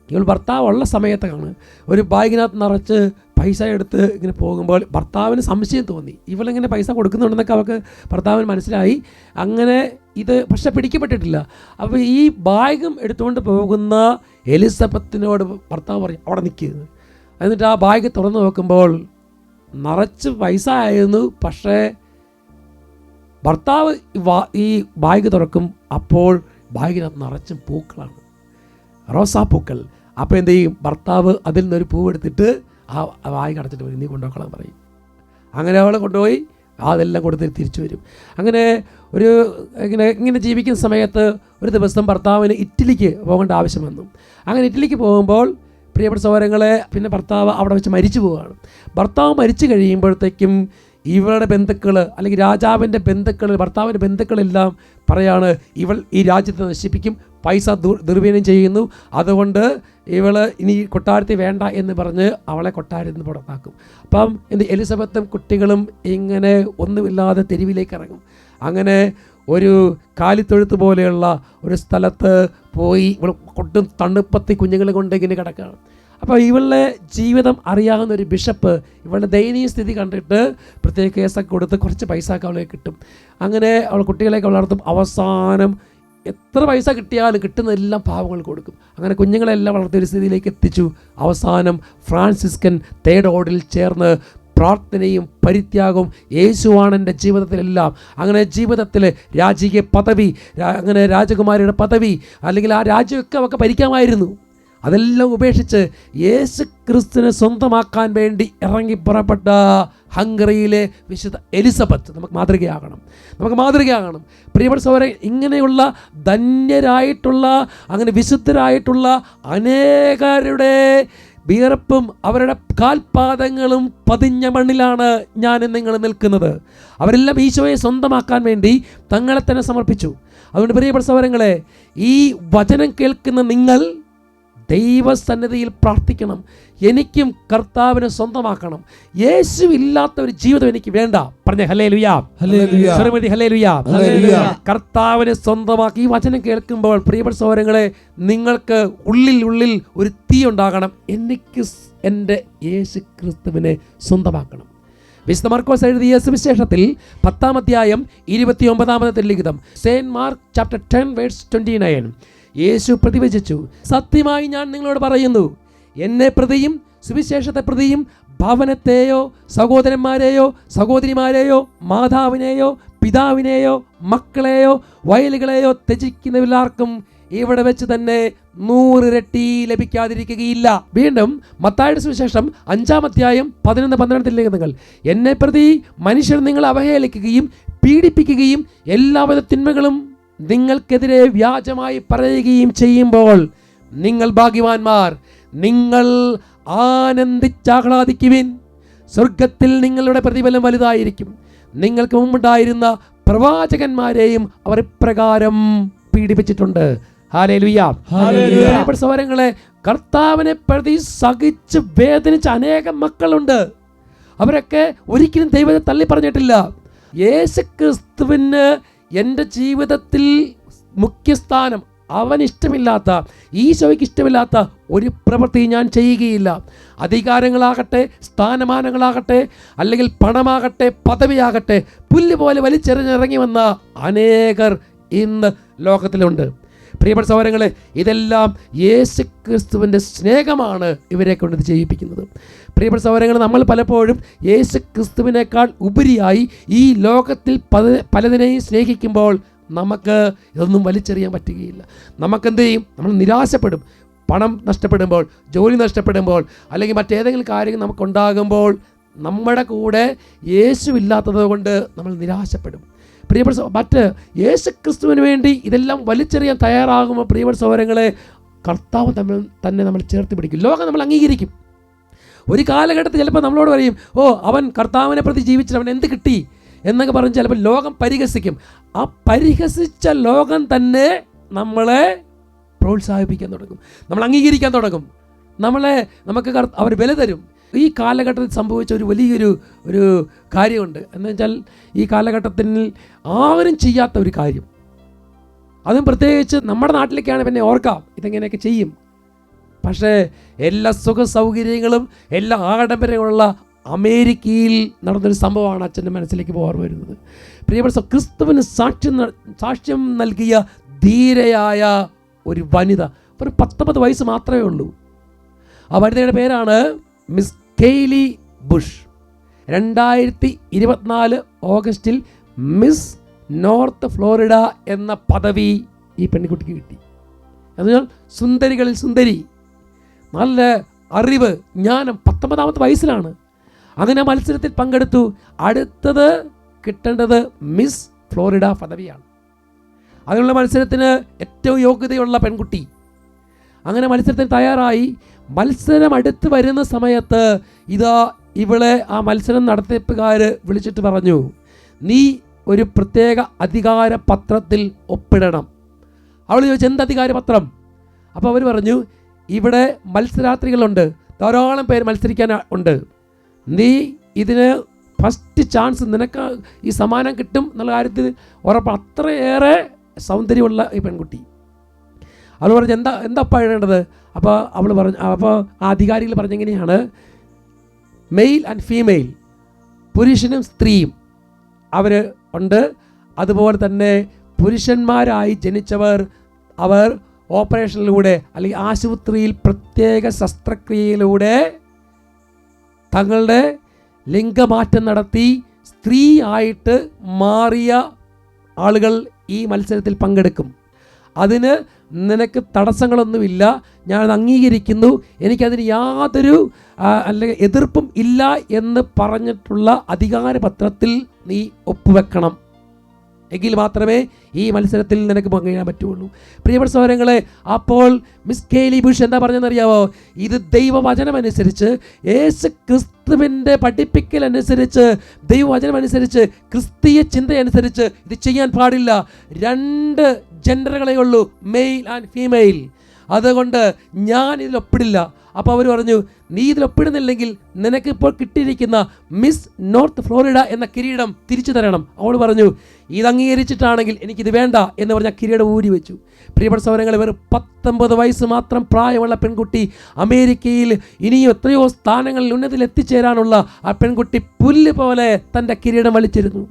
ഇവൾ ഭർത്താവ് ഉള്ള സമയത്താണ് ഒരു ബാഗിനകത്ത് നിറച്ച് പൈസ എടുത്ത് ഇങ്ങനെ പോകുമ്പോൾ ഭർത്താവിന് സംശയം തോന്നി. ഇവളിങ്ങനെ പൈസ കൊടുക്കുന്നുണ്ടെന്നൊക്കെ അവൾക്ക് ഭർത്താവിന് മനസ്സിലായി. അങ്ങനെ ഇത് പക്ഷെ പിടിക്കപ്പെട്ടിട്ടില്ല. അപ്പോൾ ഈ ബാഗും എടുത്തുകൊണ്ട് പോകുന്ന എലിസബത്തിനോട് ഭർത്താവ് പറയും, അവിടെ നിൽക്കുന്നത്. എന്നിട്ട് ആ ബാഗ് തുറന്നു നോക്കുമ്പോൾ നിറച്ച് പൈസ ആയിരുന്നു. പക്ഷേ ഭർത്താവ് ഈ ബാഗ് തുറക്കും, അപ്പോൾ ബാഗിനകത്ത് നിറച്ചും പൂക്കളാണ്, റോസാപ്പൂക്കൾ. അപ്പോൾ എന്ത് ചെയ്യും, ഭർത്താവ് അതിൽ നിന്നൊരു പൂവെടുത്തിട്ട് ആ ബാഗ് അടച്ചിട്ട് വരും, നീ കൊണ്ടുപോക്കാൻ പറയും. അങ്ങനെ അവളെ കൊണ്ടുപോയി അതെല്ലാം കൊടുത്തിട്ട് തിരിച്ചു വരും. അങ്ങനെ ഇങ്ങനെ ജീവിക്കുന്ന സമയത്ത് ഒരു ദിവസം ഭർത്താവിന് ഇറ്റലിക്ക് പോകേണ്ട ആവശ്യം വന്നു. അങ്ങനെ ഇറ്റലിക്ക് പോകുമ്പോൾ പ്രിയപ്പെട്ട സഹോദരങ്ങളെ, പിന്നെ ഭർത്താവ് അവിടെ വെച്ച് മരിച്ചു പോവുകയാണ്. ഭർത്താവ് മരിച്ചു കഴിയുമ്പോഴത്തേക്കും ഇവളുടെ ബന്ധുക്കൾ, അല്ലെങ്കിൽ രാജാവിൻ്റെ ബന്ധുക്കൾ, ഭർത്താവിൻ്റെ ബന്ധുക്കളെല്ലാം പറയാണ്, ഇവൾ ഈ രാജ്യത്തെ നശിപ്പിക്കും, പൈസ ദുർവിനിയോഗം ചെയ്യുന്നു, അതുകൊണ്ട് ഇനി കൊട്ടാരത്തിൽ വേണ്ട എന്ന് പറഞ്ഞ് അവളെ കൊട്ടാരത്തിൽ നിന്ന് പുറത്താക്കും. അപ്പം എലിസബത്തും കുട്ടികളും ഇങ്ങനെ ഒന്നുമില്ലാതെ തെരുവിലേക്ക് ഇറങ്ങും. അങ്ങനെ ഒരു കാലിത്തൊഴുത്ത് പോലെയുള്ള ഒരു സ്ഥലത്ത് പോയി കൊട്ടും തണുപ്പത്തി കുഞ്ഞുങ്ങളെ കൊണ്ട് ഇങ്ങനെ കിടക്കുകയാണ്. അപ്പോൾ ഇവളുടെ ജീവിതം അറിയാവുന്ന ഒരു ബിഷപ്പ് ഇവളുടെ ദയനീയ സ്ഥിതി കണ്ടിട്ട് പ്രത്യേക കേസൊക്കെ കൊടുത്ത് കുറച്ച് പൈസ ഒക്കെ അവളെ കിട്ടും. അങ്ങനെ അവൾ കുട്ടികളെയൊക്കെ വളർത്തും. അവസാനം എത്ര പൈസ കിട്ടിയാലും കിട്ടുന്നതെല്ലാം പാവങ്ങൾ കൊടുക്കും. അങ്ങനെ കുഞ്ഞുങ്ങളെല്ലാം വളർത്തിയ ഒരു സ്ഥിതിയിലേക്ക് എത്തിച്ചു. അവസാനം ഫ്രാൻസിസ്കൻ തേർഡ് ഓർഡറിൽ ചേർന്ന് പ്രാർത്ഥനയും പരിത്യാഗവും യേശുവാണ് എൻ്റെ ജീവിതത്തിലെല്ലാം. അങ്ങനെ ജീവിതത്തിൽ രാജകീയ പദവി, അങ്ങനെ രാജകുമാരിയുടെ പദവി, അല്ലെങ്കിൽ ആ രാജ്യമൊക്കെ അവർക്ക് ഭരിക്കാമായിരുന്നു. അതെല്ലാം ഉപേക്ഷിച്ച് യേശു ക്രിസ്തുവിനെ സ്വന്തമാക്കാൻ വേണ്ടി ഇറങ്ങി പുറപ്പെട്ട ഹംഗറിയിലെ വിശുദ്ധ എലിസബത്ത് നമുക്ക് മാതൃകയാകണം. പ്രിയപ്പെട്ട സഹോദരൻ, ഇങ്ങനെയുള്ള ധന്യരായിട്ടുള്ള, അങ്ങനെ വിശുദ്ധരായിട്ടുള്ള അനേകരുടെ വിയർപ്പും അവരുടെ കാൽപാദങ്ങളും പതിഞ്ഞ മണ്ണിലാണ് ഞാൻ നിങ്ങൾ നിൽക്കുന്നത്. അവരെല്ലാം ഈശോയെ സ്വന്തമാക്കാൻ വേണ്ടി തങ്ങളെ തന്നെ സമർപ്പിച്ചു. അതുകൊണ്ട് പ്രിയപ്പെട്ട സഹോദരങ്ങളെ, ഈ വചനം കേൾക്കുന്ന നിങ്ങൾ ദൈവസന്നിധിയിൽ പ്രാർത്ഥിക്കണം. എനിക്കും കർത്താവിനെ സ്വന്തമാക്കണം. യേശു ഇല്ലാത്ത ഒരു ജീവിതം എനിക്ക് വേണ്ട. പറഞ്ഞ ഹല്ലേലൂയാ, ഹല്ലേലൂയാ. കർത്താവിനെ സ്വന്തമാക്കി ഈ വചനം കേൾക്കുമ്പോൾ പ്രിയപ്പെട്ട സഹോദരങ്ങളെ, നിങ്ങൾക്ക് ഉള്ളിൽ ഒരു തീ ഉണ്ടാകണം. എനിക്ക് എൻ്റെ യേശു ക്രിസ്തുവിനെ സ്വന്തമാക്കണം. വിശുദ്ധ മാർക്കോസ് എഴുതിയ സുവിശേഷത്തിൽ 10-ാം അധ്യായം 29-ാമത്തെ ലിഖിതം, സെയിന്റ് മാർക്ക് ചാപ്റ്റർ 10 വേഴ്സ് 29, യേശു പ്രതിവചിച്ചു, സത്യമായി ഞാൻ നിങ്ങളോട് പറയുന്നു, എന്നെ പ്രതിയും സുവിശേഷത്തെ പ്രതിയും ഭവനത്തെയോ സഹോദരന്മാരെയോ സഹോദരിമാരെയോ മാതാവിനെയോ പിതാവിനെയോ മക്കളെയോ വയലുകളെയോ ത്യജിക്കുന്നവരാർക്കും ഇവിടെ വെച്ച് തന്നെ 100 ഇരട്ടി ലഭിക്കാതിരിക്കുകയില്ല. വീണ്ടും മത്തായിയുടെ സുവിശേഷം 5-ാം അധ്യായം 11-12 നിങ്ങൾ, എന്നെ പ്രതി മനുഷ്യർ നിങ്ങളെ അവഹേളിക്കുകയും പീഡിപ്പിക്കുകയും എല്ലാവിധ തിന്മകളും നിങ്ങൾക്കെതിരെ വ്യാജമായി പറയുകയും ചെയ്യുമ്പോൾ നിങ്ങൾ ഭാഗ്യവാന്മാർ, നിങ്ങൾ ആനന്ദിച്ചാഹ്ലാദിക്കുവിൻ, സ്വർഗത്തിൽ നിങ്ങളുടെ പ്രതിഫലം വലുതായിരിക്കും. നിങ്ങൾക്ക് മുമ്പുണ്ടായിരുന്ന പ്രവാചകന്മാരെയും അവർ ഇപ്രകാരം പീഡിപ്പിച്ചിട്ടുണ്ട്. ഹല്ലേലൂയ. സഹോദരങ്ങളെ, കർത്താവിനെ പ്രതി സഹിച്ച് വേദനിച്ച അനേകം മക്കളുണ്ട്. അവരൊക്കെ ഒരിക്കലും ദൈവത്തെ തള്ളി പറഞ്ഞിട്ടില്ല. യേശുക്രിസ്തുവിന് എൻ്റെ ജീവിതത്തിൽ മുഖ്യസ്ഥാനം, അവൻ ഇഷ്ടമില്ലാത്ത, ഈശോയ്ക്ക് ഇഷ്ടമില്ലാത്ത ഒരു പ്രവൃത്തി ഞാൻ ചെയ്യുകയില്ല. അധികാരങ്ങളാകട്ടെ, സ്ഥാനമാനങ്ങളാകട്ടെ, അല്ലെങ്കിൽ പണമാകട്ടെ, പദവിയാകട്ടെ, പുല്ല് പോലെ വലിച്ചെറിഞ്ഞിറങ്ങി വന്ന അനേകർ ഇന്ന് ലോകത്തിലുണ്ട്. പ്രിയപ്പെട്ട സഹോദരങ്ങളെ, ഇതെല്ലാം യേശുക്രിസ്തുവിൻ്റെ സ്നേഹമാണ് ഇവരെ കൊണ്ട് ഇത് ചെയ്യിപ്പിക്കുന്നത്. പ്രിയപ്പെട്ട സഹോദരങ്ങളെ, നമ്മൾ പലപ്പോഴും യേശുക്രിസ്തുവിനേക്കാൾ ഉപരിയായി ഈ ലോകത്തിൽ പലതിനെയും സ്നേഹിക്കുമ്പോൾ നമുക്ക് ഇതൊന്നും വലിച്ചെറിയാൻ പറ്റുകയില്ല. നമുക്കെന്ത് ചെയ്യും? നമ്മൾ നിരാശപ്പെടും. പണം നഷ്ടപ്പെടുമ്പോൾ, ജോലി നഷ്ടപ്പെടുമ്പോൾ, അല്ലെങ്കിൽ മറ്റേതെങ്കിലും കാര്യങ്ങൾ നമുക്കുണ്ടാകുമ്പോൾ നമ്മുടെ കൂടെ യേശു ഇല്ലാത്തത് കൊണ്ട് നമ്മൾ നിരാശപ്പെടും. പ്രിയപ്പെട്ട മറ്റ് യേശുക്രിസ്തുവിന് വേണ്ടി ഇതെല്ലാം വലിച്ചെറിയാൻ തയ്യാറാകുമ്പോൾ പ്രിയപ്പെട്ട സഹോദരങ്ങളെ, കർത്താവ് തന്നെ നമ്മൾ ചേർത്ത് പിടിക്കും. ലോകം നമ്മൾ അംഗീകരിക്കും. ഒരു കാലഘട്ടത്തിൽ ചിലപ്പോൾ നമ്മളോട് പറയും, ഓ അവൻ കർത്താവിനെ പ്രതി ജീവിച്ചിട്ട് അവൻ എന്ത് കിട്ടി എന്നൊക്കെ പറഞ്ഞ് ചിലപ്പോൾ ലോകം പരിഹസിക്കും. ആ പരിഹസിച്ച ലോകം തന്നെ നമ്മളെ പ്രോത്സാഹിപ്പിക്കാൻ തുടങ്ങും, നമ്മൾ അംഗീകരിക്കാൻ തുടങ്ങും, നമുക്ക് അവർ വില തരും. ഈ കാലഘട്ടത്തിൽ സംഭവിച്ച ഒരു വലിയൊരു കാര്യമുണ്ട്. എന്ന് വെച്ചാൽ ഈ കാലഘട്ടത്തിൽ ആരും ചെയ്യാത്ത ഒരു കാര്യം, അതും പ്രത്യേകിച്ച് നമ്മുടെ നാട്ടിലേക്കാണ് പിന്നെ ഓർക്കാം ഇതെങ്ങനെയൊക്കെ ചെയ്യും. പക്ഷേ എല്ലാ സുഖ സൗകര്യങ്ങളും എല്ലാ ആഡംബരങ്ങളുള്ള അമേരിക്കയിൽ നടന്നൊരു സംഭവമാണ് അച്ഛൻ്റെ മനസ്സിലേക്ക് ഓർമ്മ വരുന്നത്. പ്രിയപ്പെട്ട ക്രിസ്തുവിന് സാക്ഷ്യം നൽകിയ ധീരയായ ഒരു വനിത, ഒരു 19 വയസ്സ് മാത്രമേ ഉള്ളൂ. ആ വനിതയുടെ പേരാണ് മിസ് കെയ്ലി ബുഷ്. 2024 ഓഗസ്റ്റിൽ മിസ് നോർത്ത് ഫ്ലോറിഡ എന്ന പദവി ഈ പെൺകുട്ടിക്ക് കിട്ടി. എന്നാൽ സുന്ദരികളിൽ സുന്ദരി, നല്ല അറിവ്, ജ്ഞാനം, 19ാമത്തെ വയസ്സിലാണ്. അങ്ങനെ മത്സരത്തിൽ പങ്കെടുത്തു. അടുത്തത് കിട്ടേണ്ടത് മിസ് ഫ്ലോറിഡ പദവിയാണ്. അതിനുള്ള മത്സരത്തിന് ഏറ്റവും യോഗ്യതയുള്ള പെൺകുട്ടി. അങ്ങനെ മത്സരത്തിന് തയ്യാറായി. മത്സരം അടുത്ത് വരുന്ന സമയത്ത് ഇവളെ ആ മത്സരം നടത്തിപ്പുകാർ വിളിച്ചിട്ട് പറഞ്ഞു, നീ ഒരു പ്രത്യേക അധികാര പത്രത്തിൽ ഒപ്പിടണം. അവൾ ചോദിച്ചു, എന്ത് അധികാരപത്രം? അപ്പോൾ അവർ പറഞ്ഞു, ഇവിടെ മത്സരാർത്ഥികളുണ്ട്, ധാരാളം പേര് മത്സരിക്കാൻ ഉണ്ട്, നീ ഇതിന് ഫസ്റ്റ് ചാൻസ്, നിനക്ക് ഈ സമ്മാനം കിട്ടും എന്നുള്ള കാര്യത്തിൽ ഉറപ്പ്. അത്രയേറെ സൗന്ദര്യമുള്ള ഈ പെൺകുട്ടി. അവൾ പറഞ്ഞു, എന്താ എഴുതേണ്ടത്? അപ്പോൾ അവൾ പറഞ്ഞു, അപ്പോൾ ആ അധികാരികൾ പറഞ്ഞെങ്ങനെയാണ്, മെയിൽ ആൻഡ് ഫീമെയിൽ, പുരുഷനും സ്ത്രീയും അവർ ഉണ്ട്. അതുപോലെ തന്നെ പുരുഷന്മാരായി ജനിച്ചവർ, അവർ ഓപ്പറേഷനിലൂടെ അല്ലെങ്കിൽ ആശുപത്രിയിൽ പ്രത്യേക ശസ്ത്രക്രിയയിലൂടെ തങ്ങളുടെ ലിംഗമാറ്റം നടത്തി സ്ത്രീ ആയിട്ട് മാറിയ ആളുകൾ ഈ മത്സരത്തിൽ പങ്കെടുക്കും. അതിന് നിനക്ക് തടസ്സങ്ങളൊന്നുമില്ല, ഞാനത് അംഗീകരിക്കുന്നു, എനിക്കതിന് യാതൊരു അല്ലെങ്കിൽ എതിർപ്പും ഇല്ല എന്ന് പറഞ്ഞിട്ടുള്ള അധികാരപത്രത്തിൽ നീ ഒപ്പുവെക്കണം. എങ്കിൽ മാത്രമേ ഈ മത്സരത്തിൽ നിനക്ക് പങ്കെടുക്കാൻ പറ്റുള്ളൂ. പ്രിയപ്പെട്ട സഹോദരങ്ങളെ, അപ്പോൾ മിസ് കെയ്ലി ബുഷ് എന്താ പറഞ്ഞതെന്നറിയാവോ? ഇത് ദൈവവചനമനുസരിച്ച്, യേശു ക്രിസ്തുവിൻ്റെ പഠിപ്പിക്കൽ അനുസരിച്ച്, ദൈവവചനം അനുസരിച്ച്, ക്രിസ്തീയ ചിന്തയനുസരിച്ച് ഇത് ചെയ്യാൻ പാടില്ല. 2 ജെൻഡറുകളേ ഉള്ളൂ, മെയിൽ ആൻഡ് ഫീമെയിൽ. അതുകൊണ്ട് ഞാൻ ഇതിൽ ഒപ്പിടില്ല. അപ്പോൾ അവർ പറഞ്ഞു, നീ ഇതിൽ ഒപ്പിടുന്നില്ലെങ്കിൽ നിനക്കിപ്പോൾ കിട്ടിയിരിക്കുന്ന മിസ് നോർത്ത് ഫ്ലോറിഡ എന്ന കിരീടം തിരിച്ചു തരണം. അവൾ പറഞ്ഞു, ഇത് അംഗീകരിച്ചിട്ടാണെങ്കിൽ എനിക്കിത് വേണ്ട എന്ന് പറഞ്ഞ കിരീടം ഊരി വെച്ചു. പ്രിയപ്പെട്ട സഹോദരങ്ങളെ, വെറും 19 വയസ്സ് മാത്രം പ്രായമുള്ള പെൺകുട്ടി, അമേരിക്കയിൽ ഇനിയും എത്രയോ സ്ഥാനങ്ങളിൽ ഉന്നതിയിൽ എത്തിച്ചേരാനുള്ള ആ പെൺകുട്ടി പുല്ല് പോലെ തൻ്റെ കിരീടം വലിച്ചിരുന്നു.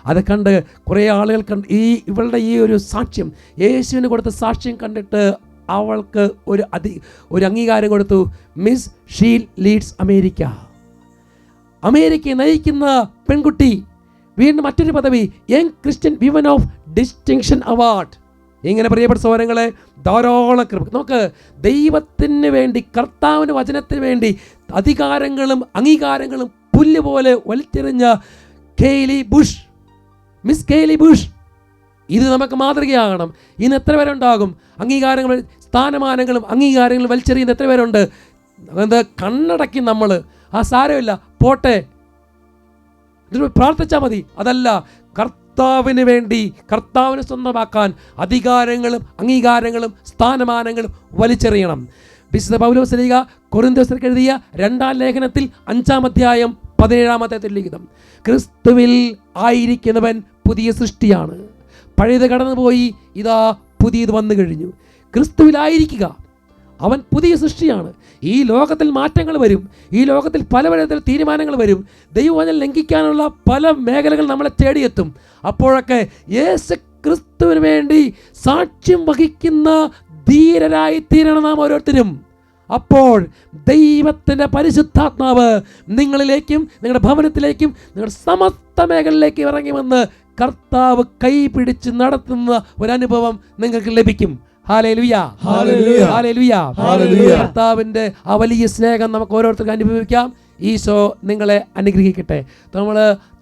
അത് കണ്ട് കുറേ ആളുകൾ ഇവളുടെ ഈ ഒരു സാക്ഷ്യം, യേശുവിന് കൊടുത്ത സാക്ഷ്യം കണ്ടിട്ട് അവൾക്ക് ഒരു അംഗീകാരം കൊടുത്തു. Miss she leads America. അമേരിക്കയെ നയിക്കുന്ന പെൺകുട്ടി. വീണ്ടും മറ്റൊരു പദവി, young Christian women of distinction award. ഇങ്ങനെ പ്രിയപ്പെട്ട സഹോദരങ്ങളെ, ധാരാളം കൃപ. നമുക്ക് ദൈവത്തിന് വേണ്ടി, കർത്താവിൻ്റെ വചനത്തിന് വേണ്ടി അധികാരങ്ങളും അംഗീകാരങ്ങളും പുല്ല് പോലെ വലിച്ചെറിഞ്ഞ മിസ് കെയ്ലി ബുഷ്, ഇത് നമുക്ക് മാതൃകയാകണം. ഇന്ന് എത്ര പേരുണ്ടാകും അംഗീകാരങ്ങൾ, സ്ഥാനമാനങ്ങളും അംഗീകാരങ്ങളും വലിച്ചെറിയുന്ന എത്ര പേരുണ്ട്? അത് കണ്ണടക്കി നമ്മൾ ആ സാരമില്ല പോട്ടെ, പ്രാർത്ഥിച്ചാൽ മതി. അതല്ല, കർത്താവിന് വേണ്ടി, കർത്താവിനെ സ്വന്തമാക്കാൻ അധികാരങ്ങളും അംഗീകാരങ്ങളും സ്ഥാനമാനങ്ങളും വലിച്ചെറിയണം. വിശുദ്ധ പൗലോസ് ശ്ലീഹ കൊരിന്ത്യർക്ക് എഴുതിയ 2-ാം ലേഖനത്തിൽ 5-ാം അധ്യായം 17-ാമത്തെ ലിഖിതം, ക്രിസ്തുവിൽ ആയിരിക്കുന്നവൻ പുതിയ സൃഷ്ടിയാണ്, പഴയത് കടന്നുപോയി, ഇതാ പുതിയത് വന്നു കഴിഞ്ഞു. ക്രിസ്തുവിലായിരിക്കുക, അവൻ പുതിയ സൃഷ്ടിയാണ്. ഈ ലോകത്തിൽ മാറ്റങ്ങൾ വരും, ഈ ലോകത്തിൽ പല വിധത്തിൽ തീരുമാനങ്ങൾ വരും, ദൈവവചനം ലംഘിക്കാനുള്ള പല മേഖലകൾ നമ്മളെ തേടിയെത്തും. അപ്പോഴൊക്കെ യേശു ക്രിസ്തുവിന് വേണ്ടി സാക്ഷ്യം വഹിക്കുന്ന ധീരരായി തീരണം നാം ഓരോരുത്തരും. അപ്പോൾ ദൈവത്തിൻ്റെ പരിശുദ്ധാത്മാവ് നിങ്ങളിലേക്കും നിങ്ങളുടെ ഭവനത്തിലേക്കും നിങ്ങളുടെ സമസ്ത മേഖലയിലേക്കും ഇറങ്ങി വന്ന് കർത്താവ് കൈ പിടിച്ച് നടത്തുന്ന ഒരനുഭവം നിങ്ങൾക്ക് ലഭിക്കും. ഹല്ലേലൂയ, ഹല്ലേലൂയ, ഹല്ലേലൂയ, ഹല്ലേലൂയ. കർത്താവിൻ്റെ ആ വലിയ സ്നേഹം നമുക്ക് ഓരോരുത്തർക്കും അനുഭവിക്കാം. ഈശോ നിങ്ങളെ അനുഗ്രഹിക്കട്ടെ.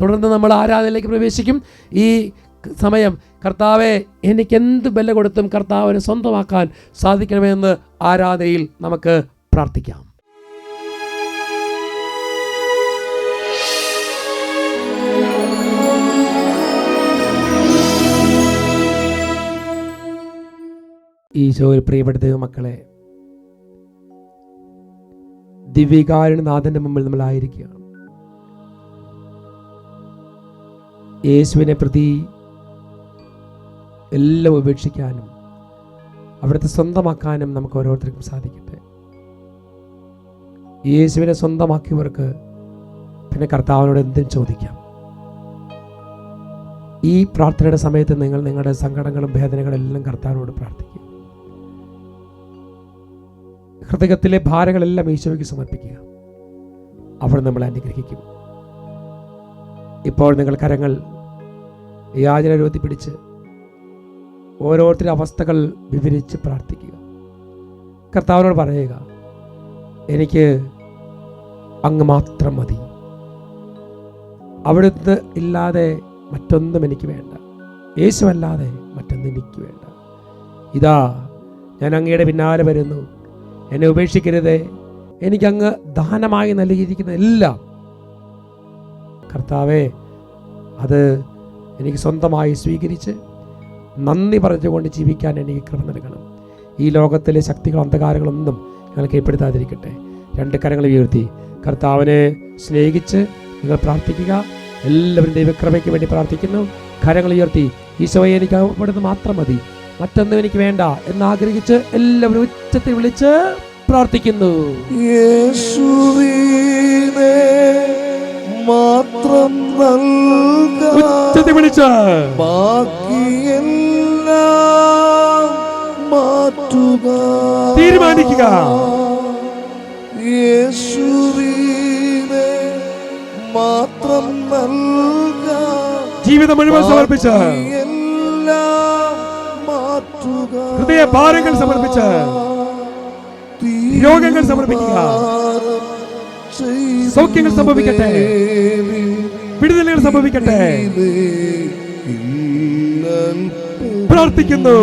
തുടർന്ന് നമ്മൾ ആരാധനയിലേക്ക് പ്രവേശിക്കും. ഈ സമയം കർത്താവെ, എനിക്ക് എന്ത് ബല കൊടുത്തും കർത്താവിനെ സ്വന്തമാക്കാൻ സാധിക്കണമെന്ന് ആരാധനയിൽ നമുക്ക് പ്രാർത്ഥിക്കാം. ഈശോയിൽ പ്രിയപ്പെട്ട ദൈവമക്കളെ, ദിവ്യകാരുണ്യനാഥന്റെ മുമ്പിൽ നമ്മളായിരിക്കുകയാണ്. യേശുവിനെ പ്രതി എല്ലാം ഉപേക്ഷിക്കാനും അവിടുത്തെ സ്വന്തമാക്കാനും നമുക്ക് ഓരോരുത്തർക്കും സാധിക്കട്ടെ. യേശുവിനെ സ്വന്തമാക്കിയവർക്ക് പിന്നെ കർത്താവിനോട് എന്തും ചോദിക്കാം. ഈ പ്രാർത്ഥനയുടെ സമയത്ത് നിങ്ങൾ നിങ്ങളുടെ സങ്കടങ്ങളും വേദനകളും എല്ലാം കർത്താവിനോട് പ്രാർത്ഥിക്കുക. ഹൃദയത്തിലെ ഭാരങ്ങളെല്ലാം ഈശോയ്ക്ക് സമർപ്പിക്കുക. അവർ നമ്മളെ അനുഗ്രഹിക്കും. ഇപ്പോൾ നിങ്ങൾ കരങ്ങൾ യാചന രൂപത്തിൽ പിടിച്ച് ഓരോരുത്തരുടെ അവസ്ഥകൾ വിവരിച്ച് പ്രാർത്ഥിക്കുക. കർത്താവിനോട് പറയുക, എനിക്ക് അങ്ങ് മാത്രം മതി, അവിടുന്ന് ഇല്ലാതെ മറ്റൊന്നും എനിക്ക് വേണ്ട, യേശുവല്ലാതെ മറ്റൊന്നും എനിക്ക് വേണ്ട. ഇതാ ഞാൻ അങ്ങയുടെ പിന്നാലെ വരുന്നു, എന്നെ ഉപേക്ഷിക്കരുതേ. എനിക്കങ്ങ് ദാനമായി നൽകിയിരിക്കുന്ന എല്ലാം കർത്താവേ, അത് എനിക്ക് സ്വന്തമായി സ്വീകരിച്ച് നന്ദി പറഞ്ഞുകൊണ്ട് ജീവിക്കാൻ എനിക്ക് കൃപ നൽകണം. ഈ ലോകത്തിലെ ശക്തികൾ അന്ധകാരങ്ങളൊന്നും ഞങ്ങൾ കീഴ്പ്പെടുത്താതിരിക്കട്ടെ. 2 കരങ്ങൾ ഉയർത്തി കർത്താവിനെ സ്നേഹിച്ച് നിങ്ങൾ പ്രാർത്ഥിക്കുക. എല്ലാവരും ദൈവകൃപയ്ക്ക് വേണ്ടി പ്രാർത്ഥിക്കുന്നു. കരങ്ങൾ ഉയർത്തി ഈശോയെ, എനിക്ക് അവിടുന്ന് മാത്രം മതി, മറ്റൊന്നും എനിക്ക് വേണ്ട എന്നാഗ്രഹിച്ച് എല്ലാവരും ഉച്ചത്തിൽ വിളിച്ച് പ്രാർത്ഥിക്കുന്നു. യേശുവിനെ മാത്രം ഉച്ചത്തിൽ വിളിച്ച് ബാക്കിയെല്ലാം മാറ്റുക തീരുമാനിക്കുക. യേശുവിനെ മാത്രം ജീവിതം മുഴുവൻ സമർപ്പിച്ച് ഹൃദയ ഭാരങ്ങൾ സമർപ്പിച്ച് രോഗങ്ങൾ സമർപ്പിക്കുക. സൗഖ്യങ്ങൾ സംഭവിക്കട്ടെ, വിടുതലുകൾ സംഭവിക്കട്ടെ. പ്രാർത്ഥിക്കുന്നു.